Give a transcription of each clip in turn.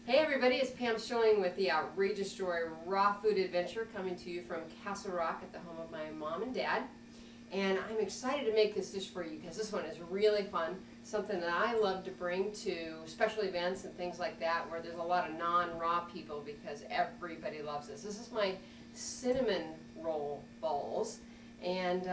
Hey everybody, it's Pam Sterling with the Outrageous Joy Raw Food Adventure coming to you from Castle Rock at the home of my mom and dad. And I'm excited to make this dish for you because this one is really fun. Something that I love to bring to special events and things like that where there's a lot of non-raw people because everybody loves this. This is my cinnamon roll balls and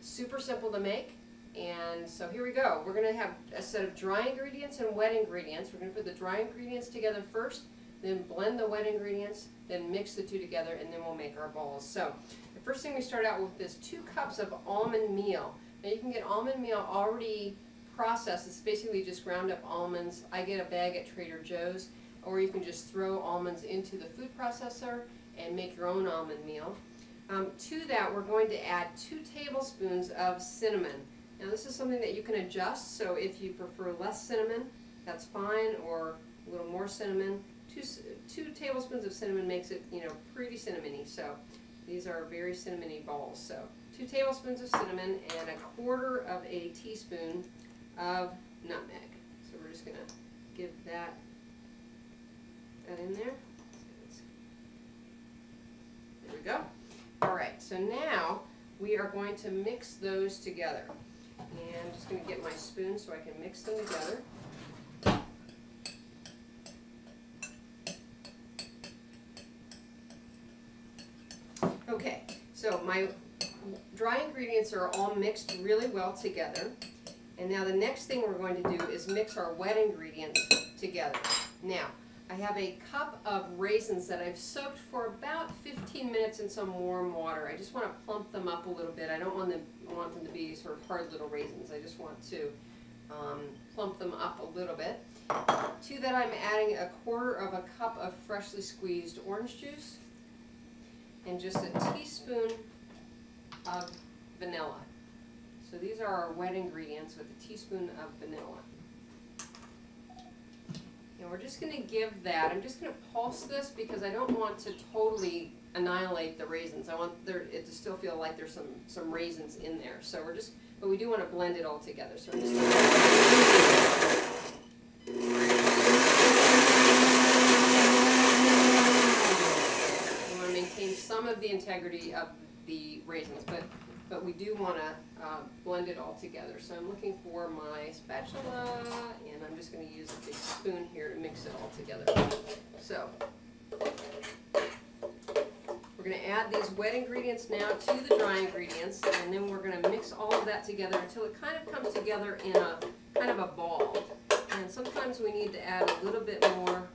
super simple to make. And so here we go. We're going to have a set of dry ingredients and wet ingredients. We're going to put the dry ingredients together first, then blend the wet ingredients, then mix the two together, and then we'll make our balls. So the first thing we start out with is 2 cups of almond meal. Now you can get almond meal already processed. It's basically just ground up almonds. I get a bag at Trader Joe's, or you can just throw almonds into the food processor and make your own almond meal. To that, we're going to add 2 tablespoons of cinnamon. Now this is something that you can adjust, so if you prefer less cinnamon, that's fine, or a little more cinnamon. 2 tablespoons of cinnamon makes it, pretty cinnamony, so these are very cinnamony balls. So 2 tablespoons of cinnamon and 1/4 of a teaspoon of nutmeg. So we're just going to give that in there. There we go. Alright, so now we are going to mix those together. And I'm just going to get my spoon so I can mix them together. Okay, so my dry ingredients are all mixed really well together. And now the next thing we're going to do is mix our wet ingredients together. Now, I have a cup of raisins that I've soaked for about 15 minutes in some warm water. I just want to plump them up a little bit. I don't want them to be sort of hard little raisins. I just want to plump them up a little bit. To that I'm adding 1/4 of a cup of freshly squeezed orange juice and just a teaspoon of vanilla. So these are our wet ingredients with a teaspoon of vanilla. And we're just going to give that, I'm just going to pulse this because I don't want to totally annihilate the raisins. I want it to still feel like there's some raisins in there. So but we do want to blend it all together. So we're just going to we want to maintain some of the integrity of the raisins, but we do want to blend it all together. So I'm looking for my spatula, and I'm just going to use a big spoon here to mix it all together. So we're going to add these wet ingredients now to the dry ingredients, and then we're going to mix all of that together until it kind of comes together in a kind of a ball. And sometimes we need to add a little bit more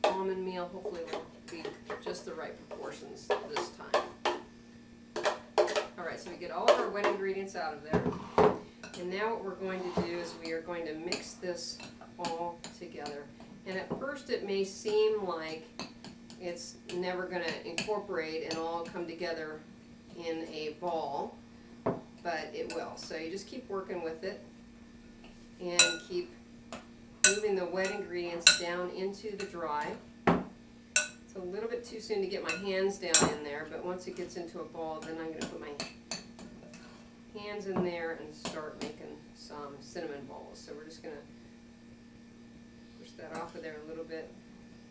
almond meal. Hopefully it will be just the right proportions this time. Alright, so we get all of our wet ingredients out of there. And now what we're going to do is we are going to mix this all together. And at first it may seem like it's never going to incorporate and all come together in a ball, but it will. So you just keep working with it and keep moving the wet ingredients down into the dry. It's a little bit too soon to get my hands down in there, but once it gets into a ball, then I'm going to put my hands in there and start making some cinnamon balls. So we're just going to push that off of there a little bit.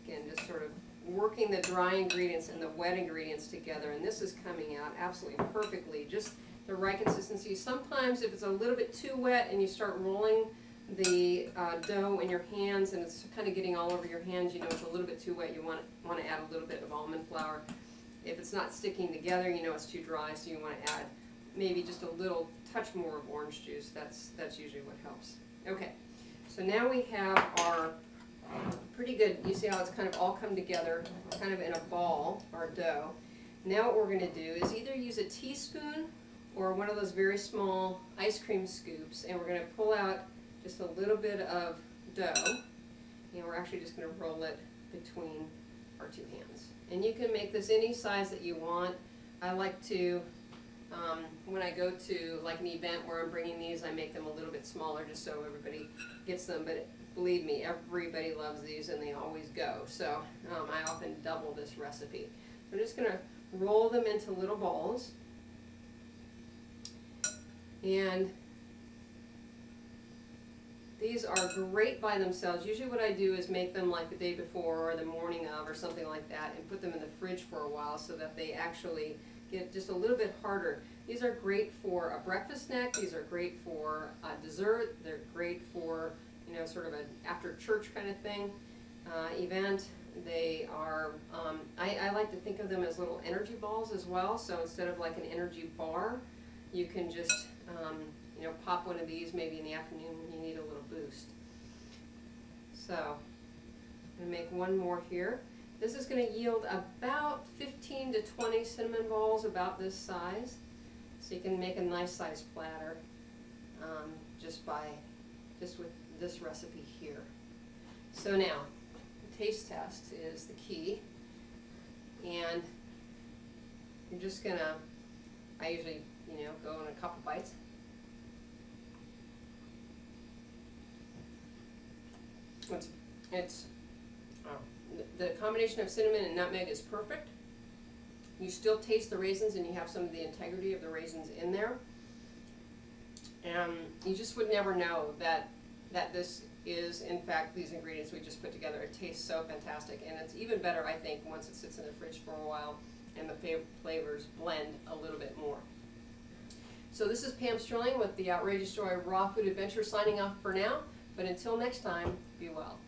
Again, just sort of working the dry ingredients and the wet ingredients together, and this is coming out absolutely perfectly, just the right consistency. Sometimes if it's a little bit too wet and you start rolling the dough in your hands and it's kind of getting all over your hands, it's a little bit too wet, you want to add a little bit of almond flour. If it's not sticking together, it's too dry, so you want to add maybe just a little touch more of orange juice. That's usually what helps. Okay, so now we have our pretty good, you see how it's kind of all come together, kind of in a ball, our dough. Now what we're going to do is either use a teaspoon or one of those very small ice cream scoops, and we're going to pull out just a little bit of dough, and we're actually just going to roll it between our 2 hands. And you can make this any size that you want. I like to, when I go to like an event where I'm bringing these, I make them a little bit smaller just so everybody gets them, but believe me, everybody loves these and they always go. So I often double this recipe. I'm just going to roll them into little balls, and These are great by themselves. Usually what I do is make them like the day before or the morning of or something like that and put them in the fridge for a while so that they actually get just a little bit harder. These are great for a breakfast snack. These are great for dessert. They're great for, you know, sort of an after church kind of thing, event. They are, I like to think of them as little energy balls as well. So instead of like an energy bar, you can just, you know, pop one of these maybe in the afternoon when you need a little boost. So I'm going to make one more here. This is going to yield about 15 to 20 cinnamon balls about this size. So you can make a nice size platter just with this recipe here. So now, the taste test is the key. And you're just going to, I usually, you know, go in a couple bites. The combination of cinnamon and nutmeg is perfect. You still taste the raisins and you have some of the integrity of the raisins in there. And you just would never know that this is, in fact, these ingredients we just put together. It tastes so fantastic, and it's even better, I think, once it sits in the fridge for a while and the flavors blend a little bit more. So this is Pam Sterling with the Outrageous Joy Raw Food Adventure signing off for now, but until next time, be well.